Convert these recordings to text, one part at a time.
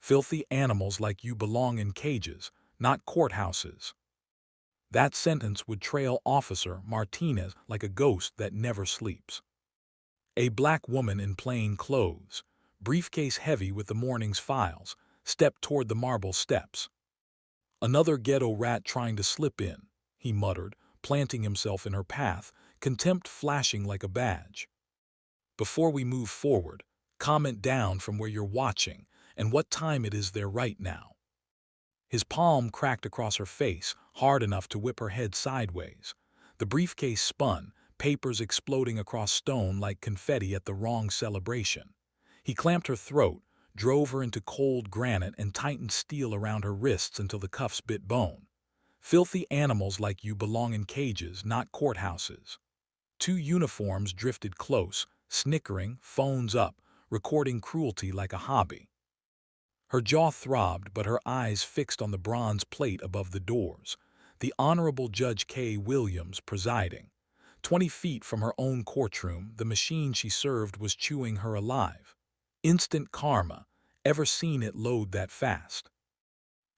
Filthy animals like you belong in cages, not courthouses. That sentence would trail Officer Martinez like a ghost that never sleeps. A black woman in plain clothes, briefcase heavy with the morning's files, stepped toward the marble steps. "Another ghetto rat trying to slip in," he muttered, planting himself in her path, contempt flashing like a badge. "Before we move forward, comment down from where you're watching and what time it is there right now." His palm cracked across her face, hard enough to whip her head sideways. The briefcase spun, papers exploding across stone like confetti at the wrong celebration. He clamped her throat, drove her into cold granite, and tightened steel around her wrists until the cuffs bit bone. "Filthy animals like you belong in cages, not courthouses." Two uniforms drifted close, snickering, phones up, recording cruelty like a hobby. Her jaw throbbed, but her eyes fixed on the bronze plate above the doors. The Honorable Judge K. Williams presiding. 20 feet from her own courtroom, the machine she served was chewing her alive. Instant karma. Ever seen it load that fast?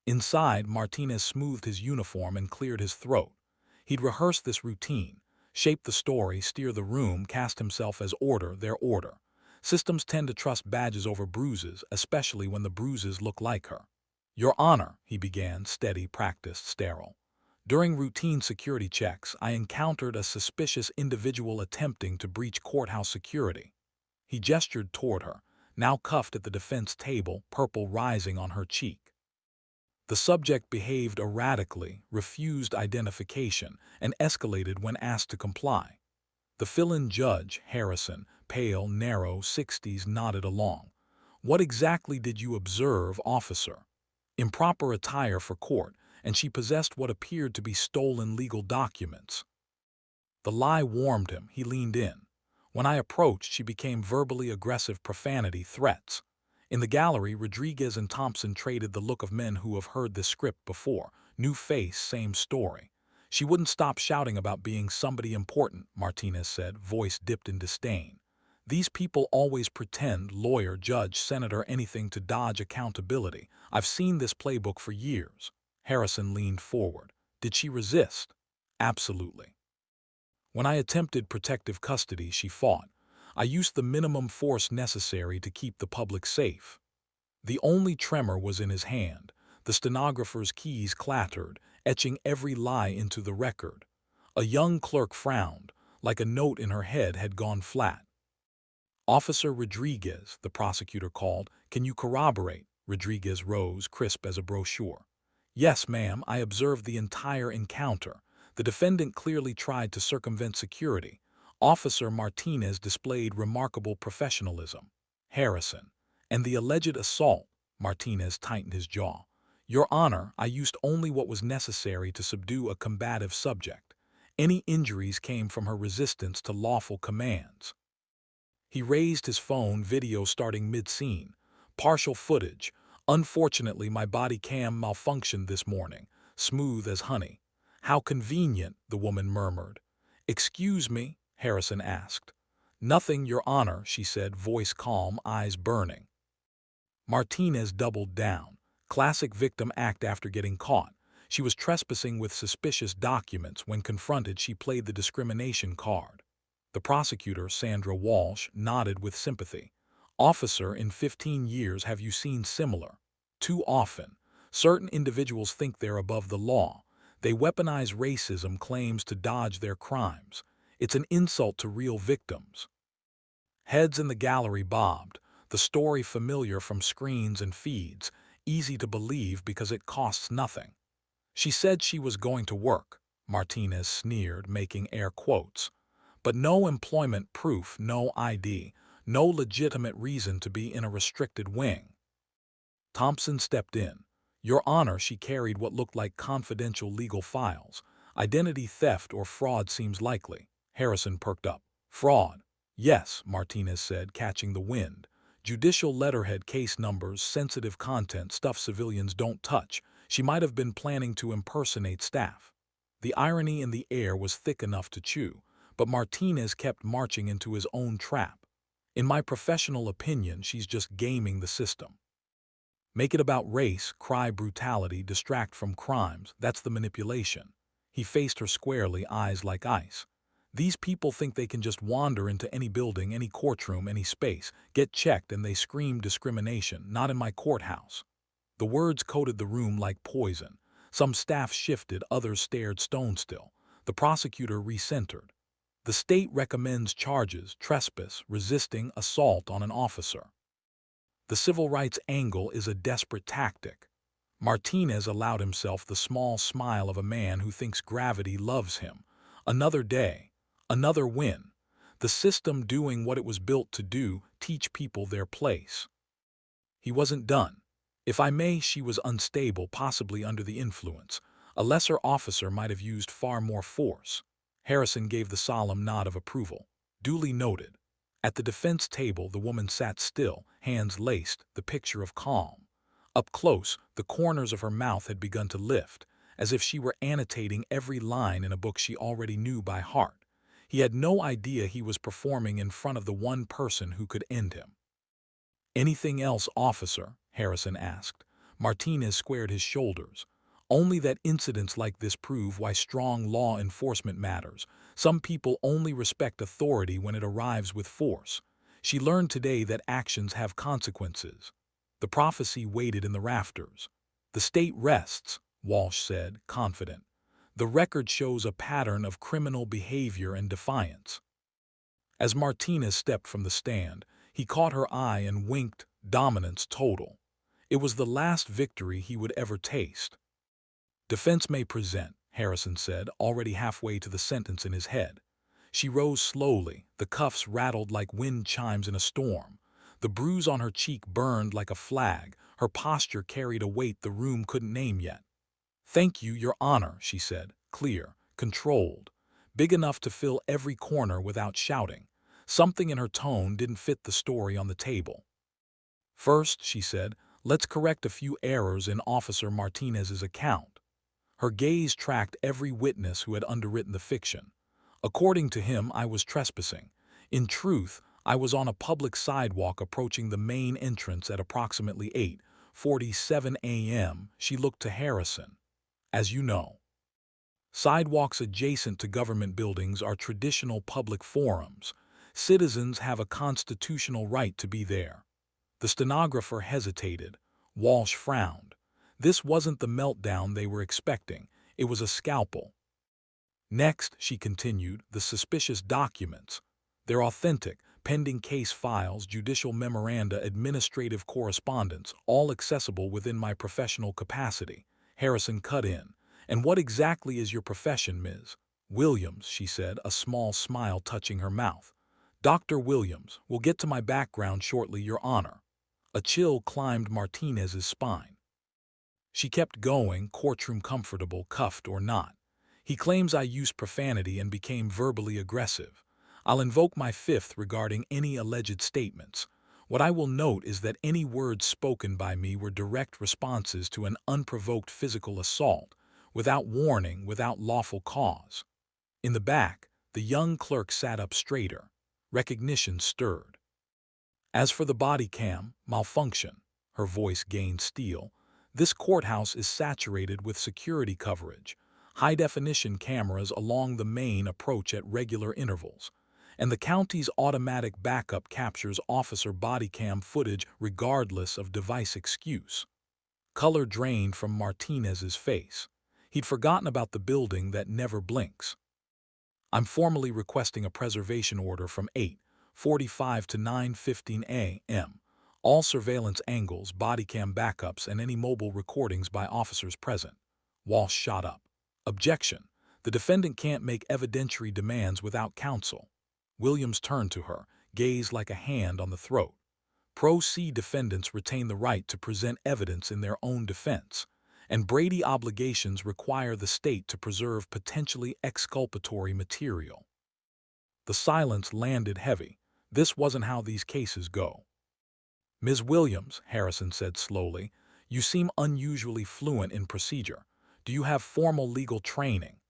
Inside, Martinez smoothed his uniform and cleared his throat. He'd rehearsed this routine, shape the story, steer the room, cast himself as order, their order. Systems tend to trust badges over bruises, especially when the bruises look like her. "Your Honor," he began, steady, practiced, sterile. "During routine security checks, I encountered a suspicious individual attempting to breach courthouse security." He gestured toward her, now cuffed at the defense table, purple rising on her cheek. The subject behaved erratically, refused identification, and escalated when asked to comply. The fill-in judge, Harrison, pale, narrow, 60s, nodded along. "What exactly did you observe, officer?" "Improper attire for court, and she possessed what appeared to be stolen legal documents." The lie warmed him. He leaned in. "When I approached, she became verbally aggressive, profanity, threats." In the gallery, Rodriguez and Thompson traded the look of men who have heard this script before. New face, same story. "She wouldn't stop shouting about being somebody important," Martinez said, voice dipped in disdain. "These people always pretend, lawyer, judge, senator, anything to dodge accountability. I've seen this playbook for years." Harrison leaned forward. "Did she resist?" "Absolutely. When I attempted protective custody, she fought. I used the minimum force necessary to keep the public safe." The only tremor was in his hand. The stenographer's keys clattered, etching every lie into the record. A young clerk frowned, like a note in her head had gone flat. "Officer Rodriguez," the prosecutor called, "can you corroborate?" Rodriguez rose, crisp as a brochure. "Yes, ma'am, I observed the entire encounter. The defendant clearly tried to circumvent security. Officer Martinez displayed remarkable professionalism." Harrison. "And the alleged assault?" Martinez tightened his jaw. "Your Honor, I used only what was necessary to subdue a combative subject. Any injuries came from her resistance to lawful commands." He raised his phone, video starting mid-scene. "Partial footage. Unfortunately, my body cam malfunctioned this morning. Smooth as honey." "How convenient," the woman murmured. "Excuse me?" Harrison asked. "Nothing, Your Honor," she said, voice calm, eyes burning. Martinez doubled down. Classic victim act after getting caught. She was trespassing with suspicious documents. When confronted, she played the discrimination card. The prosecutor, Sandra Walsh, nodded with sympathy. "Officer, in 15 years have you seen similar?" "Too often. Certain individuals think they're above the law. They weaponize racism claims to dodge their crimes. It's an insult to real victims." Heads in the gallery bobbed. The story familiar from screens and feeds, easy to believe because it costs nothing. "She said she was going to work," Martinez sneered, making air quotes. "But no employment proof, no ID, no legitimate reason to be in a restricted wing." Thompson stepped in. "Your Honor, she carried what looked like confidential legal files. Identity theft or fraud seems likely." Harrison perked up. "Fraud?" "Yes," Martinez said, catching the wind. "Judicial letterhead, case numbers, sensitive content, stuff civilians don't touch. She might have been planning to impersonate staff." The irony in the air was thick enough to chew, but Martinez kept marching into his own trap. "In my professional opinion, she's just gaming the system." Make it about race, cry brutality, distract from crimes. That's the manipulation. He faced her squarely, eyes like ice. These people think they can just wander into any building, any courtroom, any space, get checked, and they scream discrimination. Not in my courthouse. The words coated the room like poison. Some staff shifted, others stared stone still. The prosecutor recentered. The state recommends charges, trespass, resisting, assault on an officer. The civil rights angle is a desperate tactic. Martinez allowed himself the small smile of a man who thinks gravity loves him. Another day, another win. The system doing what it was built to do, teach people their place. He wasn't done. If I may, she was unstable, possibly under the influence. A lesser officer might have used far more force. Harrison gave the solemn nod of approval. Duly noted. At the defense table, the woman sat still, hands laced, the picture of calm. Up close, the corners of her mouth had begun to lift, as if she were annotating every line in a book she already knew by heart. He had no idea he was performing in front of the one person who could end him. "Anything else, officer?" Harrison asked. Martinez squared his shoulders. "Only that incidents like this prove why strong law enforcement matters. Some people only respect authority when it arrives with force. She learned today that actions have consequences." The prophecy waited in the rafters. "The state rests," Walsh said, confident. "The record shows a pattern of criminal behavior and defiance." As Martinez stepped from the stand, he caught her eye and winked, dominance total. It was the last victory he would ever taste. "Defense may present," Harrison said, already halfway to the sentence in his head. She rose slowly, the cuffs rattled like wind chimes in a storm. The bruise on her cheek burned like a flag, her posture carried a weight the room couldn't name yet. "Thank you, Your Honor," she said, clear, controlled, big enough to fill every corner without shouting. Something in her tone didn't fit the story on the table. "First," she said, "let's correct a few errors in Officer Martinez's account." Her gaze tracked every witness who had underwritten the fiction. "According to him, I was trespassing. In truth, I was on a public sidewalk approaching the main entrance at approximately 8:47 a.m. She looked to Harrison. "As you know, sidewalks adjacent to government buildings are traditional public forums. Citizens have a constitutional right to be there." The stenographer hesitated. Walsh frowned. This wasn't the meltdown they were expecting. It was a scalpel. "Next," she continued, "the suspicious documents. They're authentic, pending case files, judicial memoranda, administrative correspondence, all accessible within my professional capacity." Harrison cut in. "And what exactly is your profession, Ms. Williams?" she said, a small smile touching her mouth. "Dr. Williams. We'll get to my background shortly, Your Honor." A chill climbed Martinez's spine. She kept going, courtroom comfortable, cuffed or not. "He claims I used profanity and became verbally aggressive. I'll invoke my fifth regarding any alleged statements. What I will note is that any words spoken by me were direct responses to an unprovoked physical assault, without warning, without lawful cause." In the back, the young clerk sat up straighter. Recognition stirred. "As for the body cam, malfunction," her voice gained steel, "this courthouse is saturated with security coverage, high-definition cameras along the main approach at regular intervals, and the county's automatic backup captures officer body cam footage regardless of device excuse." Color drained from Martinez's face. He'd forgotten about the building that never blinks. "I'm formally requesting a preservation order from 8:45 to 9:15 a.m. All surveillance angles, body cam backups, and any mobile recordings by officers present." Walsh shot up. "Objection. The defendant can't make evidentiary demands without counsel." Williams turned to her, gaze like a hand on the throat. "Pro se defendants retain the right to present evidence in their own defense, and Brady obligations require the state to preserve potentially exculpatory material." The silence landed heavy. This wasn't how these cases go. "Ms. Williams," Harrison said slowly, "you seem unusually fluent in procedure. Do you have formal legal training?"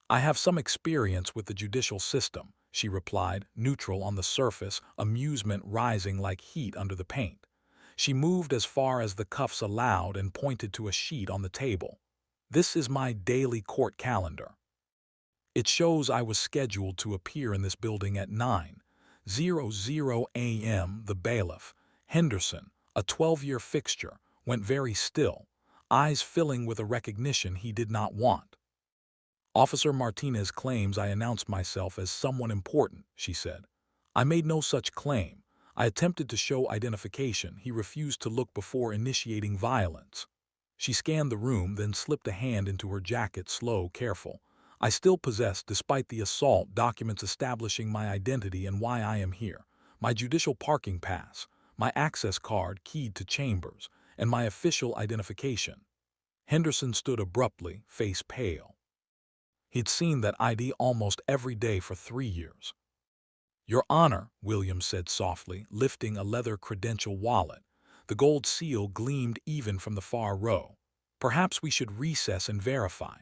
"I have some experience with the judicial system," she replied, neutral on the surface, amusement rising like heat under the paint. She moved as far as the cuffs allowed and pointed to a sheet on the table. "This is my daily court calendar. It shows I was scheduled to appear in this building at 9:00 a.m. The bailiff, Henderson, a 12-year fixture, went very still, eyes filling with a recognition he did not want. "Officer Martinez claims I announced myself as someone important," she said. "I made no such claim. I attempted to show identification. He refused to look before initiating violence." She scanned the room, then slipped a hand into her jacket, slow, careful. "I still possess, despite the assault, documents establishing my identity and why I am here. My judicial parking pass, my access card keyed to chambers, and my official identification." Henderson stood abruptly, face pale. He'd seen that ID almost every day for 3 years. "Your Honor," Williams said softly, lifting a leather credential wallet. The gold seal gleamed even from the far row. "Perhaps we should recess and verify."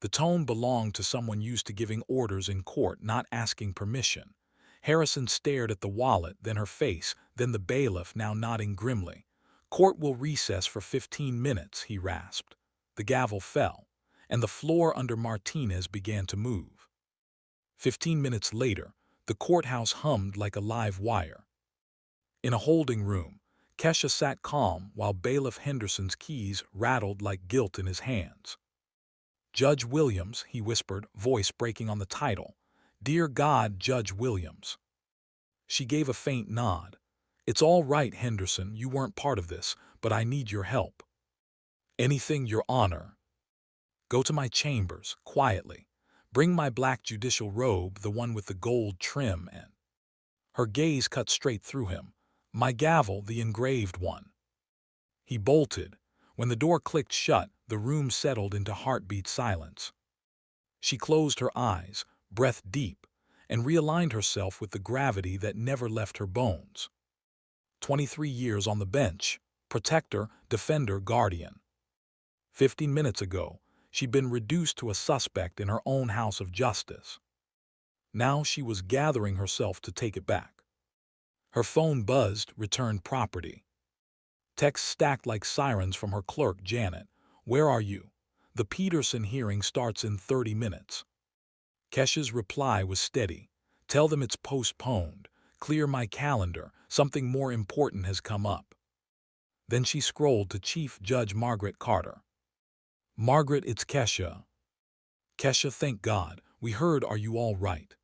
The tone belonged to someone used to giving orders in court, not asking permission. Harrison stared at the wallet, then her face, then the bailiff, now nodding grimly. "Court will recess for 15 minutes, he rasped. The gavel fell, and the floor under Martinez began to move. 15 minutes later, the courthouse hummed like a live wire. In a holding room, Kesha sat calm while Bailiff Henderson's keys rattled like guilt in his hands. "Judge Williams," he whispered, voice breaking on the title. "Dear God, Judge Williams." She gave a faint nod. "It's all right, Henderson, you weren't part of this, but I need your help." "Anything, Your Honor." "Go to my chambers, quietly. Bring my black judicial robe, the one with the gold trim and—" Her gaze cut straight through him. "My gavel, the engraved one." He bolted. When the door clicked shut, the room settled into heartbeat silence. She closed her eyes, breath deep, and realigned herself with the gravity that never left her bones. 23 years on the bench, protector, defender, guardian. 15 minutes ago, she'd been reduced to a suspect in her own house of justice. Now she was gathering herself to take it back. Her phone buzzed, returned property. Texts stacked like sirens from her clerk, Janet. "Where are you? The Peterson hearing starts in 30 minutes. Kesha's reply was steady. "Tell them it's postponed. Clear my calendar. Something more important has come up." Then she scrolled to Chief Judge Margaret Carter. "Margaret, it's Kesha." "Kesha, thank God. We heard, are you all right?"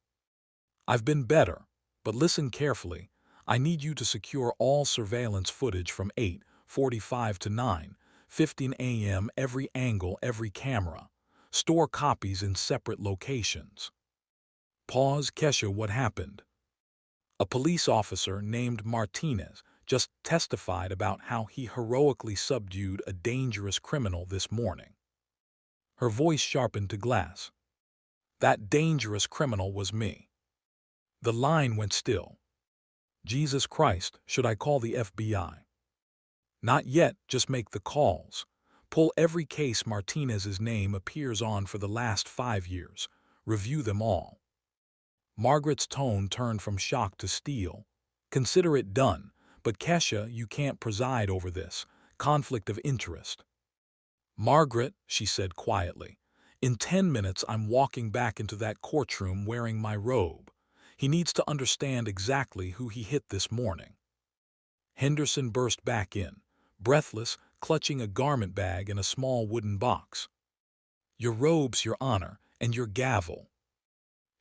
"I've been better, but listen carefully. I need you to secure all surveillance footage from 8:45 to 9:15 a.m. Every angle, every camera. Store copies in separate locations." Pause. "Kesha, what happened?" "A police officer named Martinez just testified about how he heroically subdued a dangerous criminal this morning." Her voice sharpened to glass. "That dangerous criminal was me." The line went still. "Jesus Christ, should I call the FBI?" "Not yet, just make the calls. Pull every case Martinez's name appears on for the last 5 years. Review them all." Margaret's tone turned from shock to steel. "Consider it done, but Kesha, you can't preside over this. Conflict of interest." "Margaret," she said quietly, "in 10 minutes I'm walking back into that courtroom wearing my robe. He needs to understand exactly who he hit this morning." Henderson burst back in, breathless, clutching a garment bag and a small wooden box. "Your robes, Your Honor, and your gavel."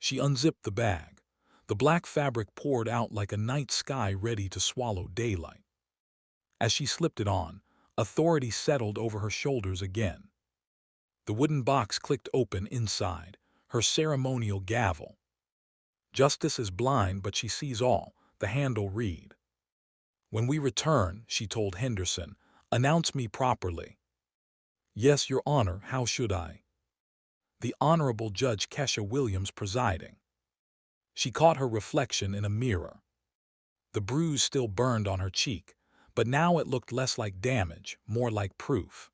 She unzipped the bag. The black fabric poured out like a night sky ready to swallow daylight. As she slipped it on, authority settled over her shoulders again. The wooden box clicked open inside, her ceremonial gavel. "Justice is blind, but she sees all," the handle read. "When we return," she told Henderson, "announce me properly." "Yes, Your Honor, how should I?" "The Honorable Judge Kesha Williams presiding." She caught her reflection in a mirror. The bruise still burned on her cheek, but now it looked less like damage, more like proof.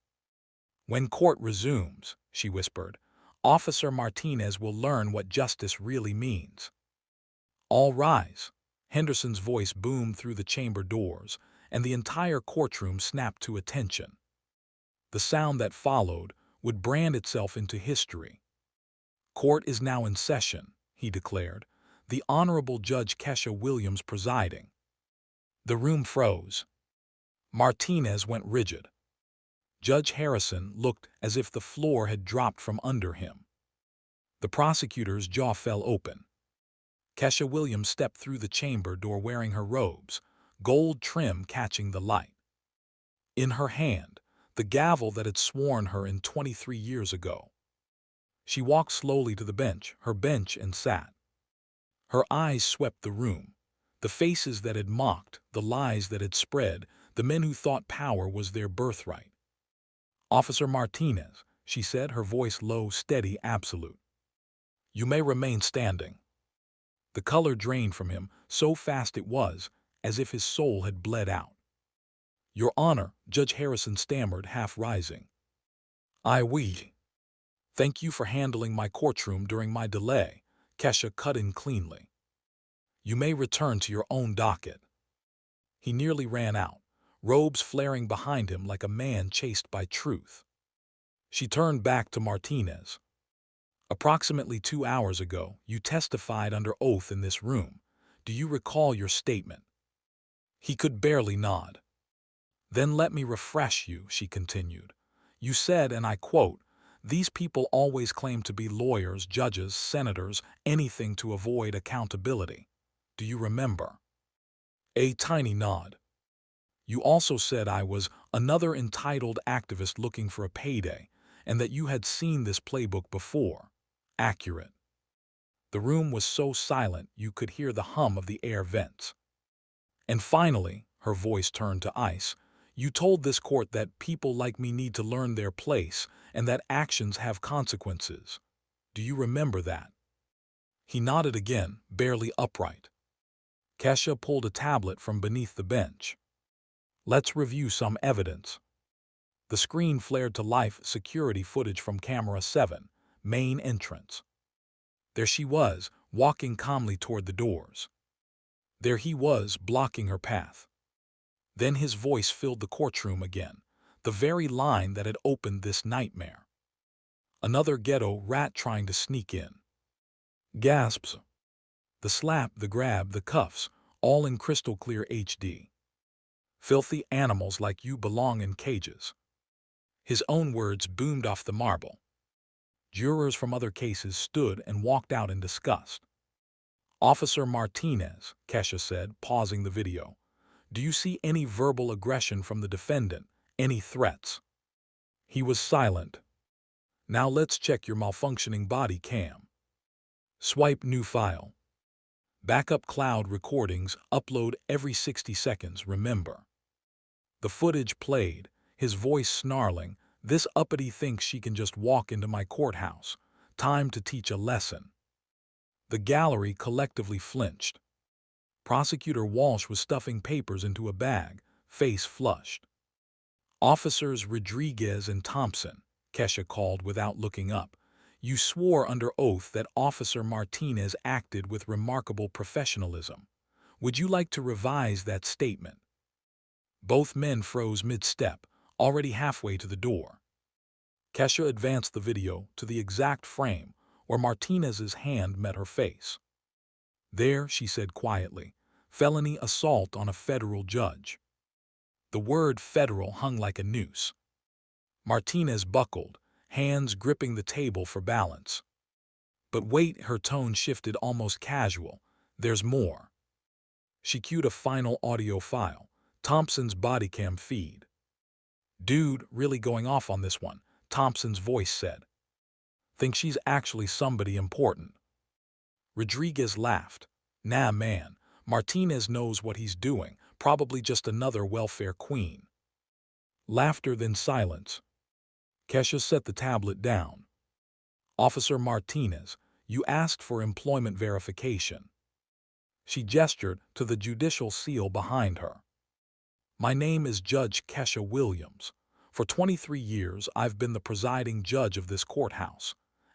"When court resumes," she whispered, "Officer Martinez will learn what justice really means." "All rise." Henderson's voice boomed through the chamber doors, and the entire courtroom snapped to attention. The sound that followed would brand itself into history. "Court is now in session," he declared, the Honorable Judge Kesha Williams presiding. The room froze. Martinez went rigid. Judge Harrison looked as if the floor had dropped from under him. The prosecutor's jaw fell open. Kesha Williams stepped through the chamber door wearing her robes, gold trim catching the light. In her hand, the gavel that had sworn her in 23 years ago. She walked slowly to the bench, and sat. Her eyes swept the room, the faces that had mocked, the lies that had spread, the men who thought power was their birthright. "Officer Martinez," she said, her voice low, steady, absolute. "You may remain standing." The color drained from him, so fast it was, as if his soul had bled out. "Your Honor," Judge Harrison stammered, half rising. "We thank you for handling my courtroom during my delay," Kesha cut in cleanly. "You may return to your own docket." He nearly ran out, robes flaring behind him like a man chased by truth. She turned back to Martinez. "Approximately 2 hours ago, you testified under oath in this room. Do you recall your statement?" He could barely nod. "Then let me refresh you," she continued. "You said, and I quote, 'These people always claim to be lawyers, judges, senators, anything to avoid accountability.' Do you remember?" A tiny nod. "You also said I was another entitled activist looking for a payday, and that you had seen this playbook before. Accurate." The room was so silent you could hear the hum of the air vents. "And finally," her voice turned to ice, "you told this court that people like me need to learn their place and that actions have consequences. Do you remember that?" He nodded again, barely upright. Kesha pulled a tablet from beneath the bench. "Let's review some evidence." The screen flared to life, security footage from camera 7, main entrance. There she was, walking calmly toward the doors. There he was, blocking her path. Then his voice filled the courtroom again, the very line that had opened this nightmare. "Another ghetto rat trying to sneak in." Gasps. The slap, the grab, the cuffs, all in crystal clear HD. "Filthy animals like you belong in cages." His own words boomed off the marble. Jurors from other cases stood and walked out in disgust. "Officer Martinez," Kesha said, pausing the video, "do you see any verbal aggression from the defendant, any threats?" He was silent. "Now let's check your malfunctioning body cam." Swipe new file. Backup cloud recordings, upload every 60 seconds, remember. The footage played, his voice snarling, "This uppity thinks she can just walk into my courthouse. Time to teach a lesson." The gallery collectively flinched. Prosecutor Walsh was stuffing papers into a bag, face flushed. "Officers Rodriguez and Thompson," Kesha called without looking up, "you swore under oath that Officer Martinez acted with remarkable professionalism. Would you like to revise that statement?" Both men froze mid-step, already halfway to the door. Kesha advanced the video to the exact frame where Martinez's hand met her face. "There," she said quietly, "felony assault on a federal judge." The word federal hung like a noose. Martinez buckled, hands gripping the table for balance. "But wait," her tone shifted almost casual, "there's more." She cued a final audio file, Thompson's bodycam feed. "Dude, really going off on this one," Thompson's voice said. "Think she's actually somebody important." Rodriguez laughed. "Nah, man, Martinez knows what he's doing, probably just another welfare queen." Laughter, then silence. Kesha set the tablet down. "Officer Martinez, you asked for employment verification." She gestured to the judicial seal behind her. "My name is Judge Kesha Williams. For 23 years, I've been the presiding judge of this courthouse.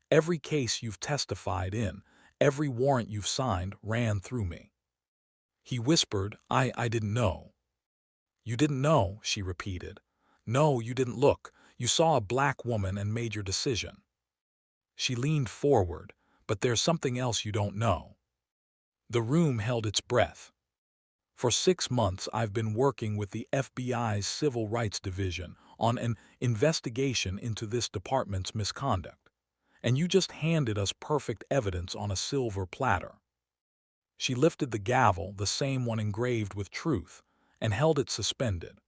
Every case you've testified in, every warrant you've signed ran through me." He whispered, I didn't know." You didn't know, she repeated. No, you didn't look. You saw a black woman and made your decision. She leaned forward, but there's something else you don't know. The room held its breath. For 6 months, I've been working with the FBI's Civil Rights Division on an investigation into this department's misconduct. And you just handed us perfect evidence on a silver platter. She lifted the gavel, the same one engraved with truth, and held it suspended.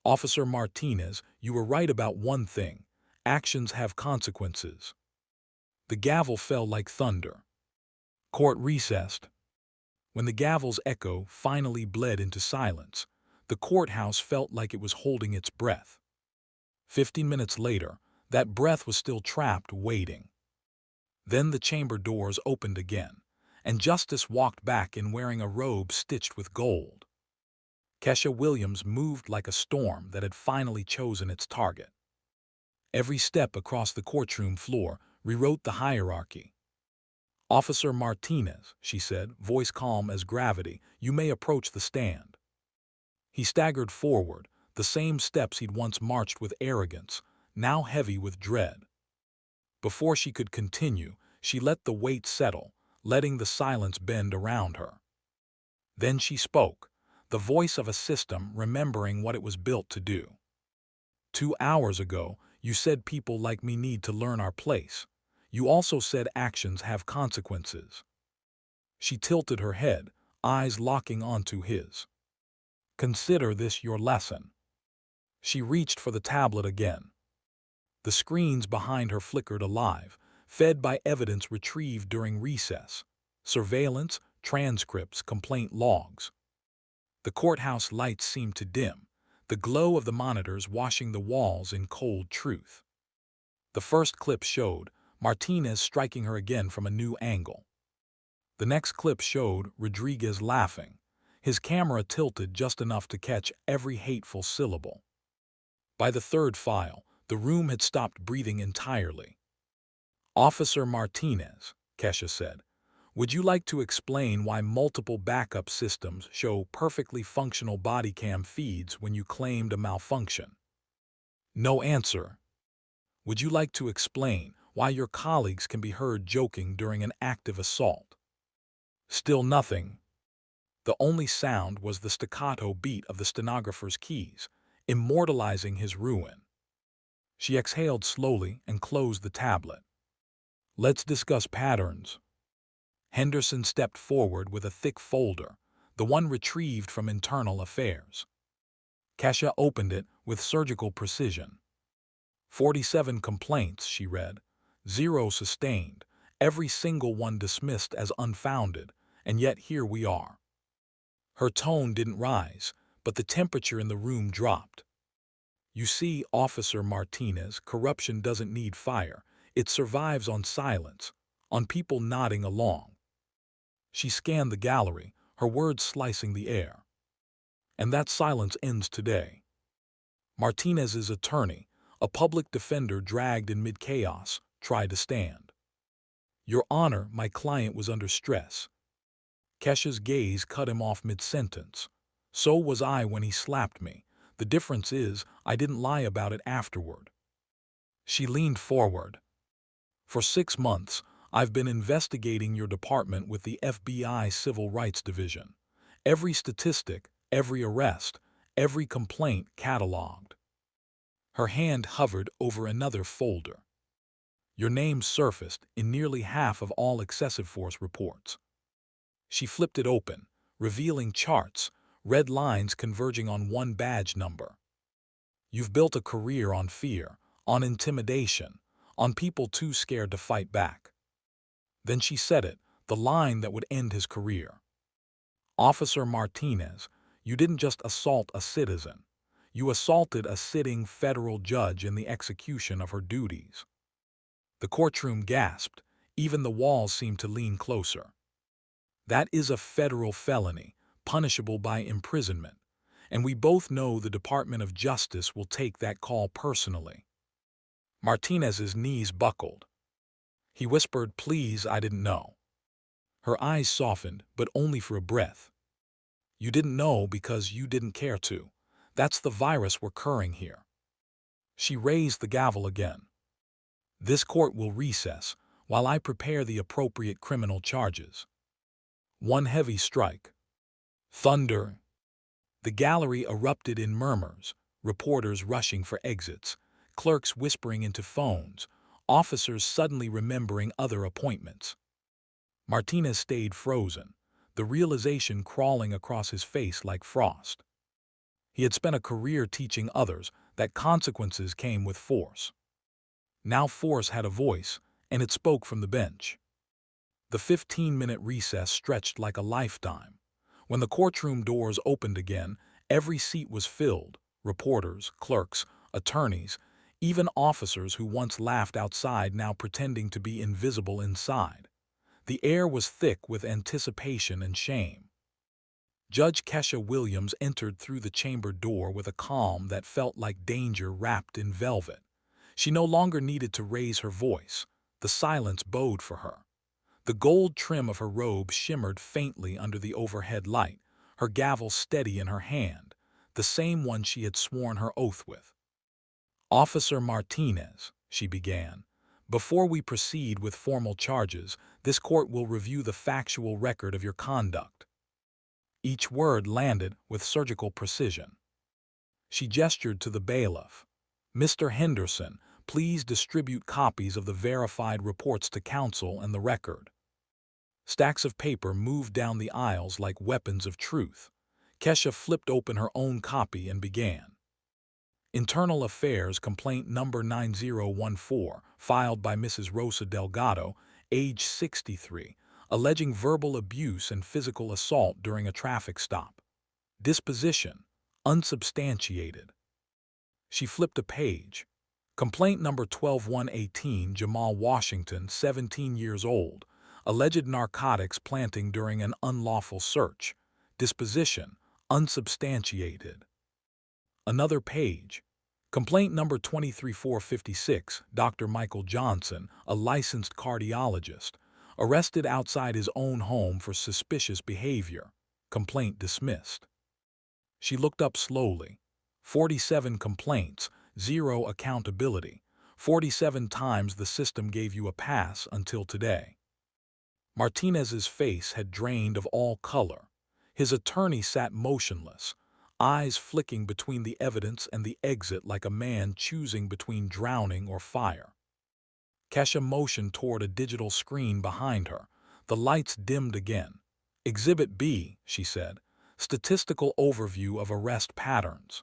Officer Martinez, you were right about one thing. Actions have consequences. The gavel fell like thunder. Court recessed. When the gavel's echo finally bled into silence, the courthouse felt like it was holding its breath. 15 minutes later, that breath was still trapped, waiting. Then the chamber doors opened again, and Justice walked back in wearing a robe stitched with gold. Kesha Williams moved like a storm that had finally chosen its target. Every step across the courtroom floor rewrote the hierarchy. Officer Martinez, she said, voice calm as gravity, you may approach the stand. He staggered forward, the same steps he'd once marched with arrogance, now heavy with dread. Before she could continue, she let the weight settle, letting the silence bend around her. Then she spoke, the voice of a system remembering what it was built to do. 2 hours ago, you said people like me need to learn our place. You also said actions have consequences. She tilted her head, eyes locking onto his. Consider this your lesson. She reached for the tablet again. The screens behind her flickered alive, fed by evidence retrieved during recess. Surveillance, transcripts, complaint logs. The courthouse lights seemed to dim, the glow of the monitors washing the walls in cold truth. The first clip showed Martinez striking her again from a new angle. The next clip showed Rodriguez laughing, his camera tilted just enough to catch every hateful syllable. By the third file, the room had stopped breathing entirely. Officer Martinez, Kesha said, would you like to explain why multiple backup systems show perfectly functional body cam feeds when you claimed a malfunction? No answer. Would you like to explain why your colleagues can be heard joking during an active assault? Still nothing. The only sound was the staccato beat of the stenographer's keys, immortalizing his ruin. She exhaled slowly and closed the tablet. Let's discuss patterns. Henderson stepped forward with a thick folder, the one retrieved from Internal Affairs. Kesha opened it with surgical precision. 47 complaints, she read. 0 sustained, every single one dismissed as unfounded, and yet here we are. Her tone didn't rise, but the temperature in the room dropped. You see, Officer Martinez, corruption doesn't need fire. It survives on silence, on people nodding along. She scanned the gallery, her words slicing the air. And that silence ends today. Martinez's attorney, a public defender dragged in mid-chaos, tried to stand. Your Honor, my client was under stress. Kesha's gaze cut him off mid-sentence. So was I when he slapped me. The difference is, I didn't lie about it afterward. She leaned forward. For 6 months, I've been investigating your department with the FBI Civil Rights Division. Every statistic, every arrest, every complaint cataloged. Her hand hovered over another folder. Your name surfaced in nearly half of all excessive force reports. She flipped it open, revealing charts, red lines converging on one badge number. You've built a career on fear, on intimidation, on people too scared to fight back. Then she said it, the line that would end his career. Officer Martinez, you didn't just assault a citizen. You assaulted a sitting federal judge in the execution of her duties. The courtroom gasped, even the walls seemed to lean closer. That is a federal felony, punishable by imprisonment, and we both know the Department of Justice will take that call personally. Martinez's knees buckled. He whispered, please, I didn't know. Her eyes softened, but only for a breath. You didn't know because you didn't care to. That's the virus we're currying here. She raised the gavel again. This court will recess while I prepare the appropriate criminal charges. One heavy strike. Thunder. The gallery erupted in murmurs, reporters rushing for exits, clerks whispering into phones, officers suddenly remembering other appointments. Martinez stayed frozen, the realization crawling across his face like frost. He had spent a career teaching others that consequences came with force. Now force had a voice, and it spoke from the bench. The 15-minute recess stretched like a lifetime. When the courtroom doors opened again, every seat was filled: reporters, clerks, attorneys, even officers who once laughed outside now pretending to be invisible inside. The air was thick with anticipation and shame. Judge Kesha Williams entered through the chamber door with a calm that felt like danger wrapped in velvet. She no longer needed to raise her voice. The silence bowed for her. The gold trim of her robe shimmered faintly under the overhead light, her gavel steady in her hand, the same one she had sworn her oath with. "Officer Martinez," she began, "before we proceed with formal charges, this court will review the factual record of your conduct." Each word landed with surgical precision. She gestured to the bailiff. "Mr. Henderson, please distribute copies of the verified reports to counsel and the record." Stacks of paper moved down the aisles like weapons of truth. Kesha flipped open her own copy and began. Internal Affairs Complaint Number 9014, filed by Mrs. Rosa Delgado, age 63, alleging verbal abuse and physical assault during a traffic stop. Disposition: unsubstantiated. She flipped a page. Complaint number 12118, Jamal Washington, 17 years old, alleged narcotics planting during an unlawful search. Disposition: unsubstantiated. Another page. Complaint number 23456, Dr. Michael Johnson, a licensed cardiologist, arrested outside his own home for suspicious behavior. Complaint dismissed. She looked up slowly. 47 complaints, 0 accountability. 47 times the system gave you a pass until today. Martinez's face had drained of all color. His attorney sat motionless, eyes flicking between the evidence and the exit like a man choosing between drowning or fire. Kesha motioned toward a digital screen behind her. The lights dimmed again. "Exhibit B," she said, "statistical overview of arrest patterns."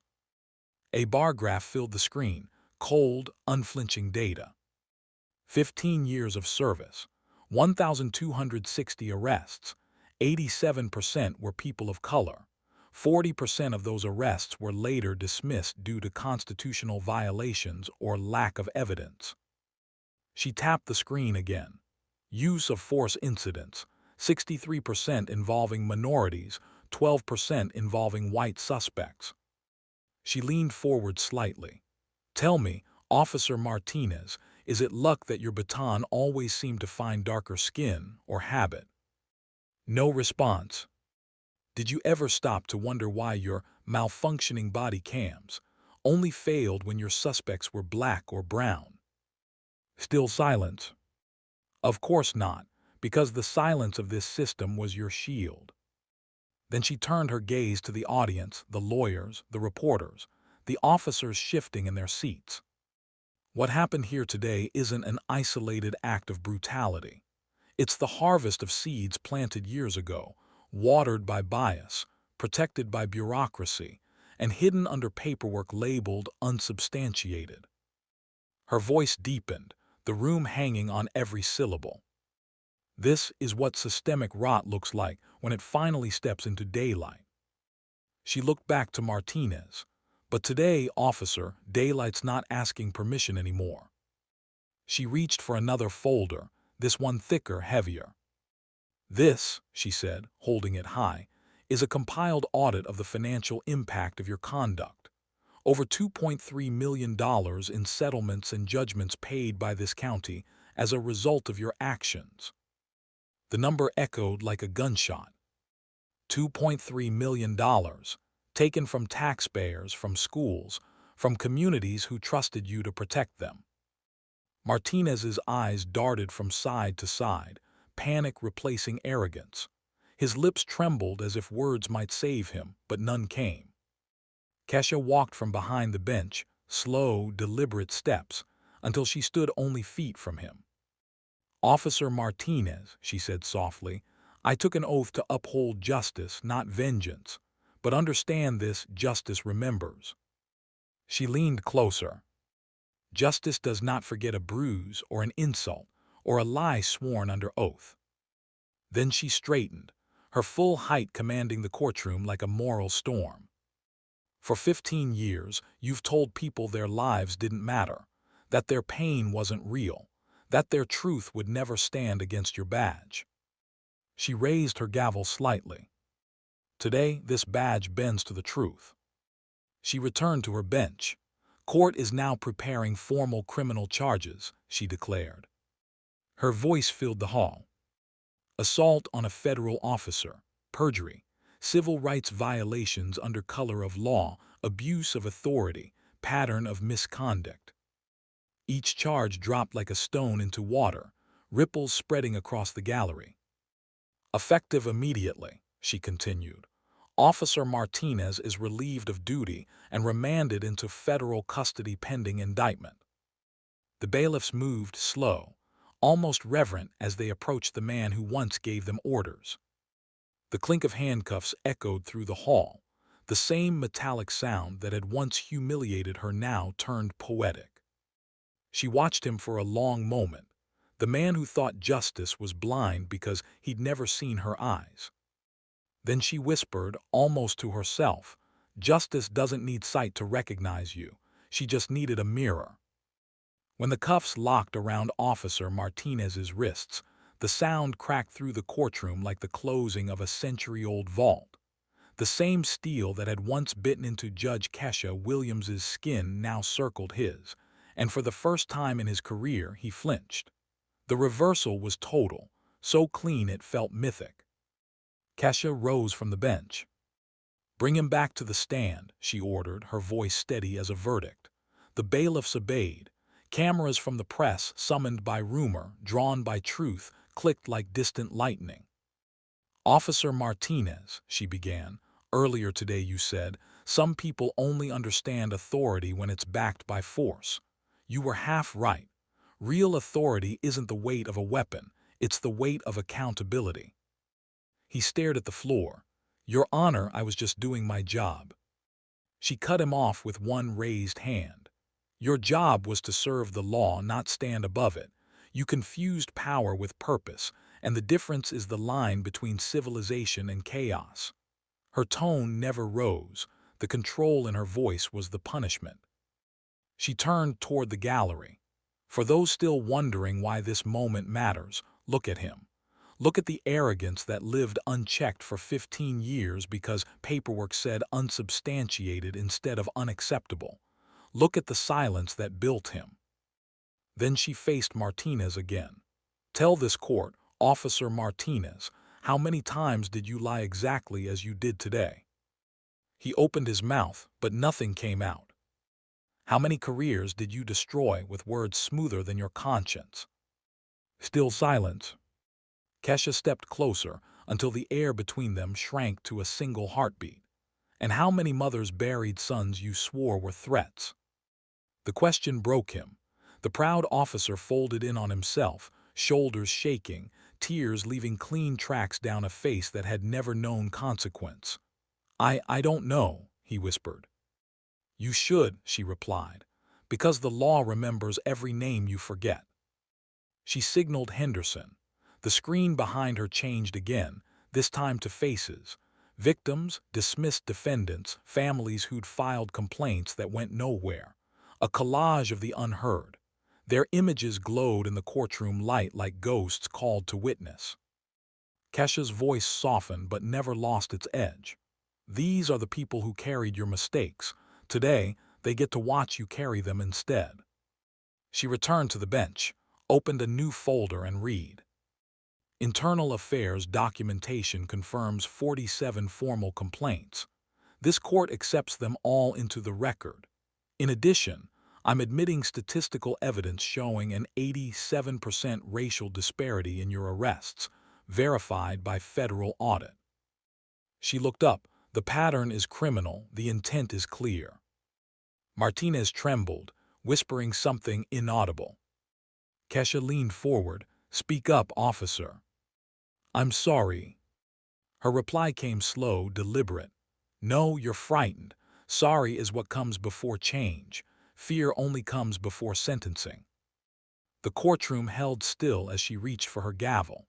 A bar graph filled the screen, cold, unflinching data. 15 years of service, 1,260 arrests, 87% were people of color. 40% of those arrests were later dismissed due to constitutional violations or lack of evidence. She tapped the screen again. Use of force incidents, 63% involving minorities, 12% involving white suspects. She leaned forward slightly. "Tell me, Officer Martinez, is it luck that your baton always seemed to find darker skin or habit?" No response. "Did you ever stop to wonder why your malfunctioning body cams only failed when your suspects were black or brown?" Still silence. "Of course not, because the silence of this system was your shield." Then she turned her gaze to the audience, the lawyers, the reporters, the officers shifting in their seats. "What happened here today isn't an isolated act of brutality. It's the harvest of seeds planted years ago, watered by bias, protected by bureaucracy, and hidden under paperwork labeled unsubstantiated." Her voice deepened, the room hanging on every syllable. "This is what systemic rot looks like when it finally steps into daylight." She looked back to Martinez. "But today, officer, daylight's not asking permission anymore." She reached for another folder, this one thicker, heavier. "This," she said, holding it high, "is a compiled audit of the financial impact of your conduct. Over $2.3 million in settlements and judgments paid by this county as a result of your actions." The number echoed like a gunshot. $2.3 million. taken from taxpayers, from schools, from communities who trusted you to protect them. Martinez's eyes darted from side to side, panic replacing arrogance. His lips trembled as if words might save him, but none came. Kesha walked from behind the bench, slow, deliberate steps, until she stood only feet from him. "Officer Martinez," she said softly, "I took an oath to uphold justice, not vengeance. But understand this, justice remembers." She leaned closer. Justice does not forget a bruise or an insult or a lie sworn under oath. Then she straightened, her full height commanding the courtroom like a moral storm. "For 15 years, you've told people their lives didn't matter, that their pain wasn't real, that their truth would never stand against your badge." She raised her gavel slightly. "Today, this badge bends to the truth." She returned to her bench. "Court is now preparing formal criminal charges," she declared. Her voice filled the hall. "Assault on a federal officer, perjury, civil rights violations under color of law, abuse of authority, pattern of misconduct." Each charge dropped like a stone into water, ripples spreading across the gallery. "Effective immediately," she continued. "Officer Martinez is relieved of duty and remanded into federal custody pending indictment." The bailiffs moved slow, almost reverent as they approached the man who once gave them orders. The clink of handcuffs echoed through the hall, the same metallic sound that had once humiliated her now turned poetic. She watched him for a long moment, the man who thought justice was blind because he'd never seen her eyes. Then she whispered, almost to herself, "Justice doesn't need sight to recognize you. She just needed a mirror." When the cuffs locked around Officer Martinez's wrists, the sound cracked through the courtroom like the closing of a century-old vault. The same steel that had once bitten into Judge Kesha Williams's skin now circled his, and for the first time in his career he flinched. The reversal was total, so clean it felt mythic. Kesha rose from the bench. "Bring him back to the stand," she ordered, her voice steady as a verdict. The bailiffs obeyed. Cameras from the press, summoned by rumor, drawn by truth, clicked like distant lightning. "Officer Martinez," she began, "earlier today you said, some people only understand authority when it's backed by force. You were half right. Real authority isn't the weight of a weapon, it's the weight of accountability." He stared at the floor. "Your Honor, I was just doing my job." She cut him off with one raised hand. "Your job was to serve the law, not stand above it. You confused power with purpose, and the difference is the line between civilization and chaos." Her tone never rose. The control in her voice was the punishment. She turned toward the gallery. "For those still wondering why this moment matters, look at him. Look at the arrogance that lived unchecked for 15 years because paperwork said unsubstantiated instead of unacceptable. Look at the silence that built him." Then she faced Martinez again. "Tell this court, Officer Martinez, how many times did you lie exactly as you did today?" He opened his mouth, but nothing came out. "How many careers did you destroy with words smoother than your conscience?" Still silence. Kesha stepped closer until the air between them shrank to a single heartbeat. "And how many mothers' buried sons you swore were threats?" The question broke him. The proud officer folded in on himself, shoulders shaking, tears leaving clean tracks down a face that had never known consequence. I don't know," he whispered. "You should," she replied, "because the law remembers every name you forget." She signaled Henderson. The screen behind her changed again, this time to faces. Victims, dismissed defendants, families who'd filed complaints that went nowhere. A collage of the unheard. Their images glowed in the courtroom light like ghosts called to witness. Kesha's voice softened but never lost its edge. "These are the people who carried your mistakes. Today, they get to watch you carry them instead." She returned to the bench, opened a new folder and read. "Internal Affairs documentation confirms 47 formal complaints. This court accepts them all into the record. In addition, I'm admitting statistical evidence showing an 87% racial disparity in your arrests, verified by federal audit. She looked up. The pattern is criminal, the intent is clear. Martinez trembled, whispering something inaudible. Kesha leaned forward. Speak up, officer. I'm sorry. Her reply came slow, deliberate. No, you're frightened. Sorry is what comes before change. Fear only comes before sentencing. The courtroom held still as she reached for her gavel.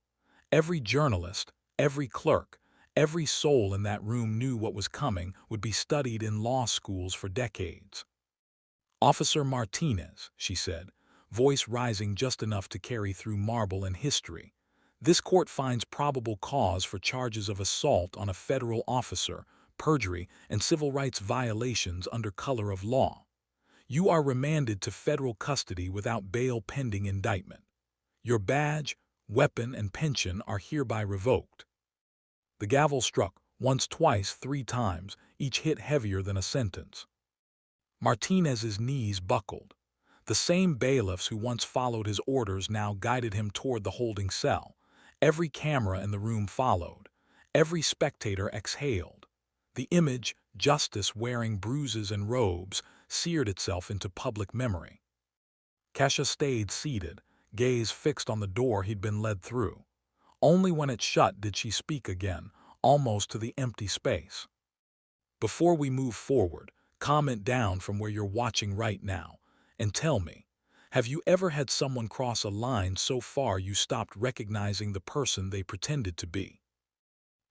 Every journalist, every clerk, every soul in that room knew what was coming would be studied in law schools for decades. Officer Martinez, she said, voice rising just enough to carry through marble and history. This court finds probable cause for charges of assault on a federal officer, perjury, and civil rights violations under color of law. You are remanded to federal custody without bail pending indictment. Your badge, weapon, and pension are hereby revoked. The gavel struck, once, twice, 3 times, each hit heavier than a sentence. Martinez's knees buckled. The same bailiffs who once followed his orders now guided him toward the holding cell. Every camera in the room followed. Every spectator exhaled. The image, justice wearing bruises and robes, seared itself into public memory. Kesha stayed seated, gaze fixed on the door he'd been led through. Only when it shut did she speak again, almost to the empty space. Before we move forward, comment down from where you're watching right now, and tell me, have you ever had someone cross a line so far you stopped recognizing the person they pretended to be?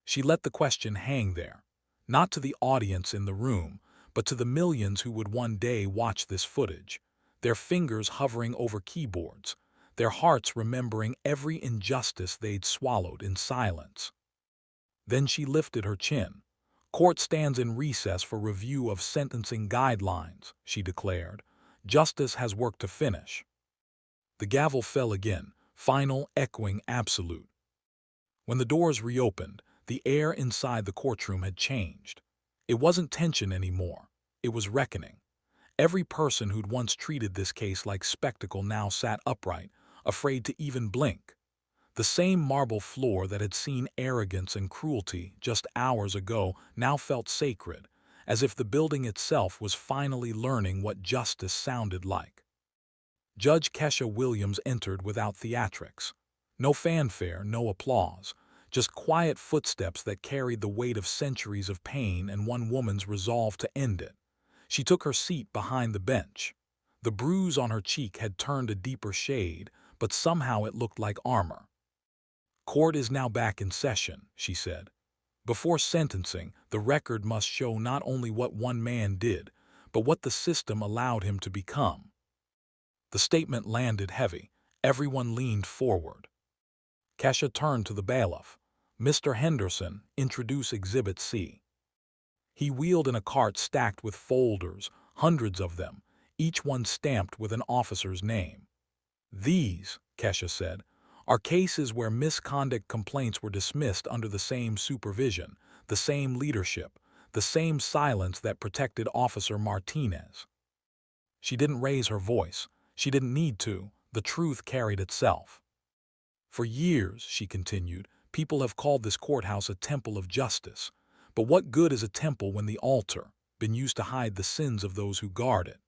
She let the question hang there, not to the audience in the room, but to the millions who would one day watch this footage, their fingers hovering over keyboards, their hearts remembering every injustice they'd swallowed in silence. Then she lifted her chin. Court stands in recess for review of sentencing guidelines, she declared. Justice has work to finish. The gavel fell again, final, echoing, absolute. When the doors reopened, the air inside the courtroom had changed. It wasn't tension anymore. It was reckoning. Every person who'd once treated this case like spectacle now sat upright, afraid to even blink. The same marble floor that had seen arrogance and cruelty just hours ago now felt sacred, as if the building itself was finally learning what justice sounded like. Judge Kesha Williams entered without theatrics. No fanfare, no applause, just quiet footsteps that carried the weight of centuries of pain and one woman's resolve to end it. She took her seat behind the bench. The bruise on her cheek had turned a deeper shade, but somehow it looked like armor. Court is now back in session, she said. Before sentencing, the record must show not only what one man did, but what the system allowed him to become. The statement landed heavy. Everyone leaned forward. Kesha turned to the bailiff. Mr. Henderson, introduce Exhibit C. He wheeled in a cart stacked with folders, hundreds of them, each one stamped with an officer's name. These, Kesha said, are cases where misconduct complaints were dismissed under the same supervision, the same leadership, the same silence that protected Officer Martinez. She didn't raise her voice. She didn't need to. The truth carried itself. For years, she continued, people have called this courthouse a temple of justice. But what good is a temple when the altar, been used to hide the sins of those who guard it?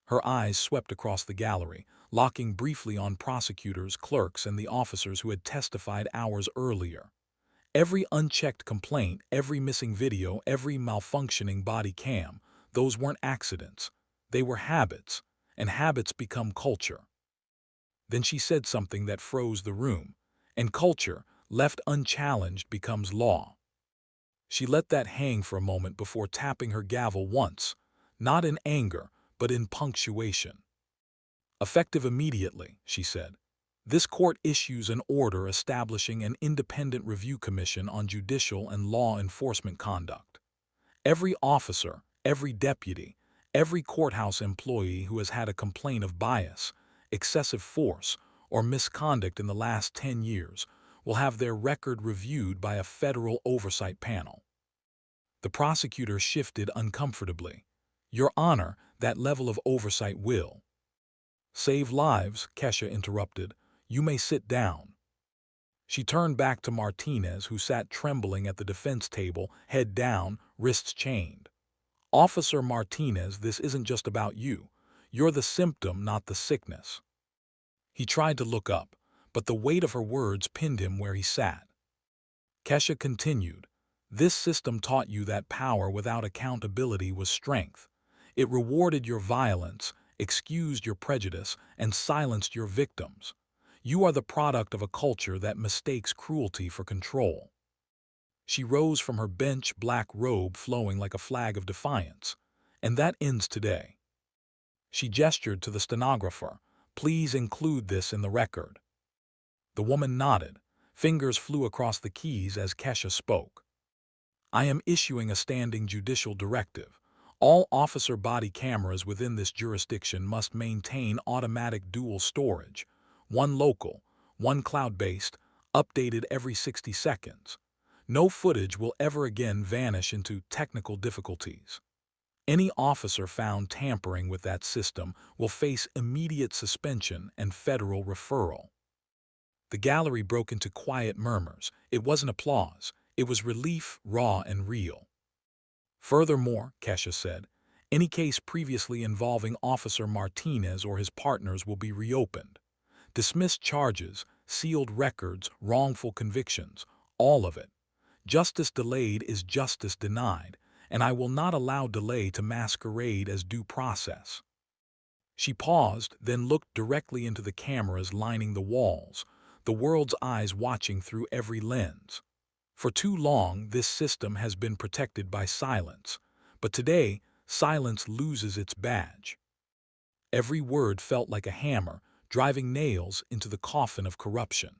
Her eyes swept across the gallery, locking briefly on prosecutors, clerks, and the officers who had testified hours earlier. Every unchecked complaint, every missing video, every malfunctioning body cam, those weren't accidents. They were habits, and habits become culture. Then she said something that froze the room, and culture, left unchallenged, becomes law. She let that hang for a moment before tapping her gavel once, not in anger, but in punctuation. Effective immediately, she said. This court issues an order establishing an independent review commission on judicial and law enforcement conduct. Every officer, every deputy, every courthouse employee who has had a complaint of bias, excessive force, or misconduct in the last 10 years will have their record reviewed by a federal oversight panel. The prosecutor shifted uncomfortably. Your Honor, that level of oversight will save lives, Kesha interrupted. You may sit down. She turned back to Martinez, who sat trembling at the defense table, head down, wrists chained. Officer Martinez, this isn't just about you. You're the symptom, not the sickness. He tried to look up, but the weight of her words pinned him where he sat. Kesha continued, this system taught you that power without accountability was strength. It rewarded your violence, excused your prejudice, and silenced your victims. You are the product of a culture that mistakes cruelty for control. She rose from her bench, black robe flowing like a flag of defiance. And that ends today. She gestured to the stenographer. Please include this in the record. The woman nodded. Fingers flew across the keys as Kesha spoke. I am issuing a standing judicial directive. All officer body cameras within this jurisdiction must maintain automatic dual storage. One local, one cloud-based, updated every 60 seconds. No footage will ever again vanish into technical difficulties. Any officer found tampering with that system will face immediate suspension and federal referral. The gallery broke into quiet murmurs. It wasn't applause. It was relief, raw and real. Furthermore, Kesha said, any case previously involving Officer Martinez or his partners will be reopened. Dismissed charges, sealed records, wrongful convictions, all of it. Justice delayed is justice denied, and I will not allow delay to masquerade as due process. She paused, then looked directly into the cameras lining the walls, the world's eyes watching through every lens. For too long, this system has been protected by silence, but today, silence loses its badge. Every word felt like a hammer, driving nails into the coffin of corruption.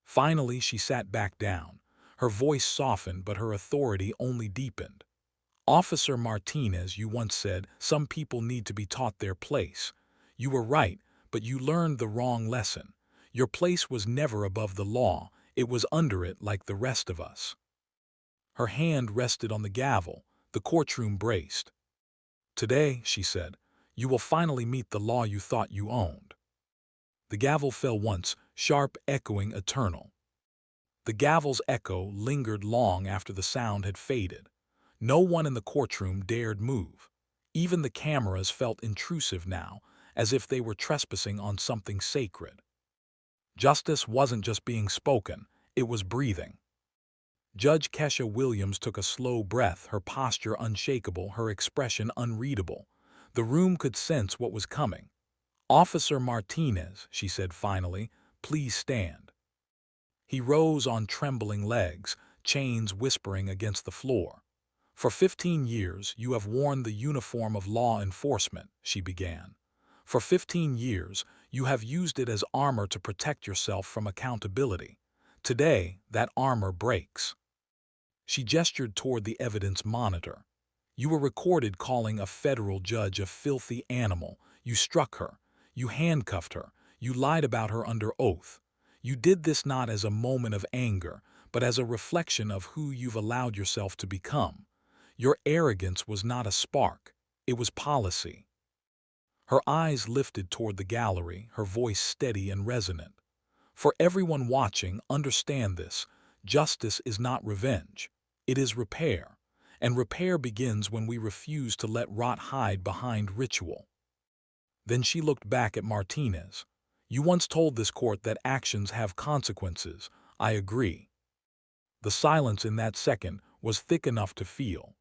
Finally, she sat back down. Her voice softened, but her authority only deepened. Officer Martinez, you once said, some people need to be taught their place. You were right, but you learned the wrong lesson. Your place was never above the law. It was under it like the rest of us. Her hand rested on the gavel. The courtroom braced. Today, she said, you will finally meet the law you thought you owned. The gavel fell once, sharp, echoing, eternal. The gavel's echo lingered long after the sound had faded. No one in the courtroom dared move. Even the cameras felt intrusive now, as if they were trespassing on something sacred. Justice wasn't just being spoken, it was breathing. Judge Kesha Williams took a slow breath, her posture unshakable, her expression unreadable. The room could sense what was coming. Officer Martinez, she said finally, please stand. He rose on trembling legs, chains whispering against the floor. For 15 years, you have worn the uniform of law enforcement, she began. For 15 years, you have used it as armor to protect yourself from accountability. Today, that armor breaks. She gestured toward the evidence monitor. You were recorded calling a federal judge a filthy animal. You struck her. You handcuffed her. You lied about her under oath. You did this not as a moment of anger, but as a reflection of who you've allowed yourself to become. Your arrogance was not a spark. It was policy. Her eyes lifted toward the gallery, her voice steady and resonant. For everyone watching, understand this. Justice is not revenge. It is repair. And repair begins when we refuse to let rot hide behind ritual. Then she looked back at Martinez. You once told this court that actions have consequences. I agree. The silence in that second was thick enough to feel.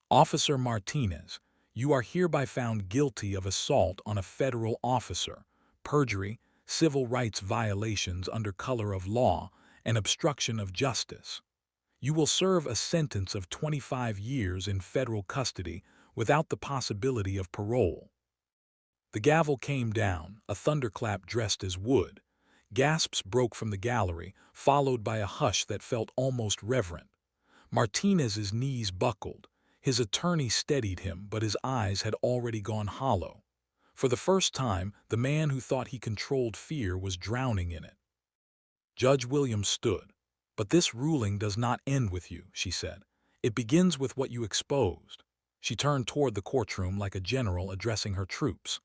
Officer Martinez, you are hereby found guilty of assault on a federal officer, perjury, civil rights violations under color of law, and obstruction of justice. You will serve a sentence of 25 years in federal custody without the possibility of parole. The gavel came down, a thunderclap dressed as wood. Gasps broke from the gallery, followed by a hush that felt almost reverent. Martinez's knees buckled. His attorney steadied him, but his eyes had already gone hollow. For the first time, the man who thought he controlled fear was drowning in it. Judge Williams stood. But this ruling does not end with you, she said. It begins with what you exposed. She turned toward the courtroom like a general addressing her troops.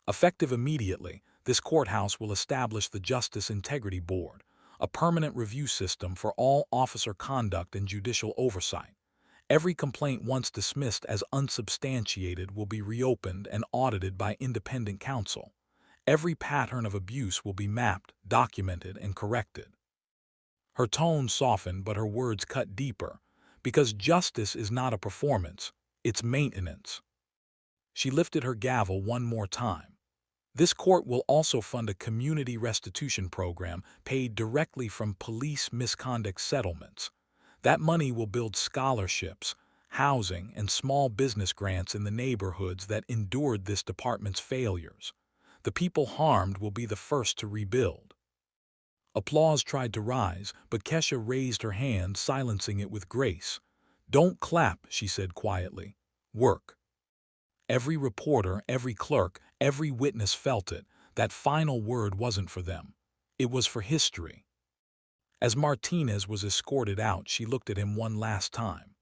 Effective immediately, this courthouse will establish the Justice Integrity Board, a permanent review system for all officer conduct and judicial oversight. Every complaint once dismissed as unsubstantiated will be reopened and audited by independent counsel. Every pattern of abuse will be mapped, documented, and corrected. Her tone softened, but her words cut deeper, because justice is not a performance, it's maintenance. She lifted her gavel one more time. This court will also fund a community restitution program paid directly from police misconduct settlements. That money will build scholarships, housing, and small business grants in the neighborhoods that endured this department's failures. The people harmed will be the first to rebuild. Applause tried to rise, but Kesha raised her hand, silencing it with grace. "Don't clap," she said quietly. "Work." Every reporter, every clerk, every witness felt it. That final word wasn't for them. It was for history. As Martinez was escorted out, she looked at him one last time.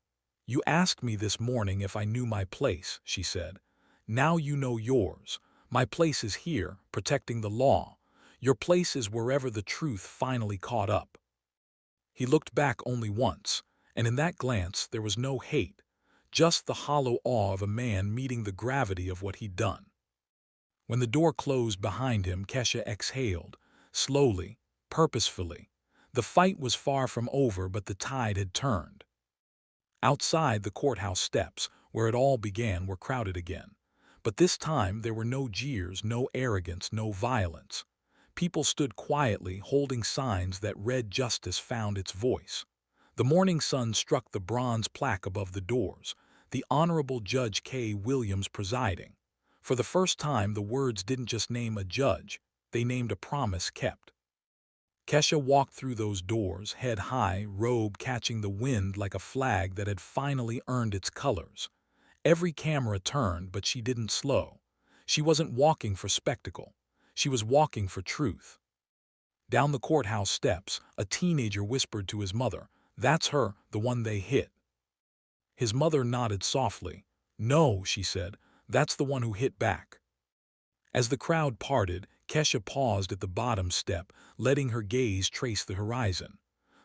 "You asked me this morning if I knew my place," she said. "Now you know yours. My place is here, protecting the law. Your place is wherever the truth finally caught up." He looked back only once, and in that glance there was no hate, just the hollow awe of a man meeting the gravity of what he'd done. When the door closed behind him, Kesha exhaled, slowly, purposefully. The fight was far from over, but the tide had turned. Outside, the courthouse steps, where it all began, were crowded again. But this time there were no jeers, no arrogance, no violence. People stood quietly, holding signs that read "Justice found its voice." The morning sun struck the bronze plaque above the doors, the Honorable Judge K. Williams presiding. For the first time, the words didn't just name a judge, they named a promise kept. Kesha walked through those doors, head high, robe catching the wind like a flag that had finally earned its colors. Every camera turned, but she didn't slow. She wasn't walking for spectacle. She was walking for truth. Down the courthouse steps, a teenager whispered to his mother, "That's her, the one they hit." His mother nodded softly. "No," she said, "that's the one who hit back." As the crowd parted, Kesha paused at the bottom step, letting her gaze trace the horizon.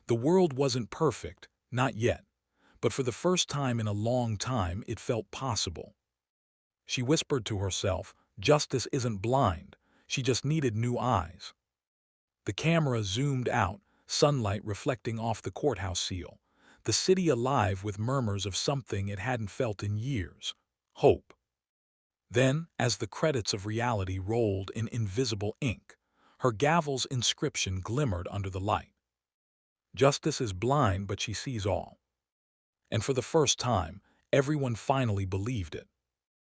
The world wasn't perfect, not yet, but for the first time in a long time it felt possible. She whispered to herself, "Justice isn't blind, she just needed new eyes." The camera zoomed out, sunlight reflecting off the courthouse seal, the city alive with murmurs of something it hadn't felt in years: hope. Then, as the credits of reality rolled in invisible ink, her gavel's inscription glimmered under the light. "Justice is blind, but she sees all." And for the first time, everyone finally believed it.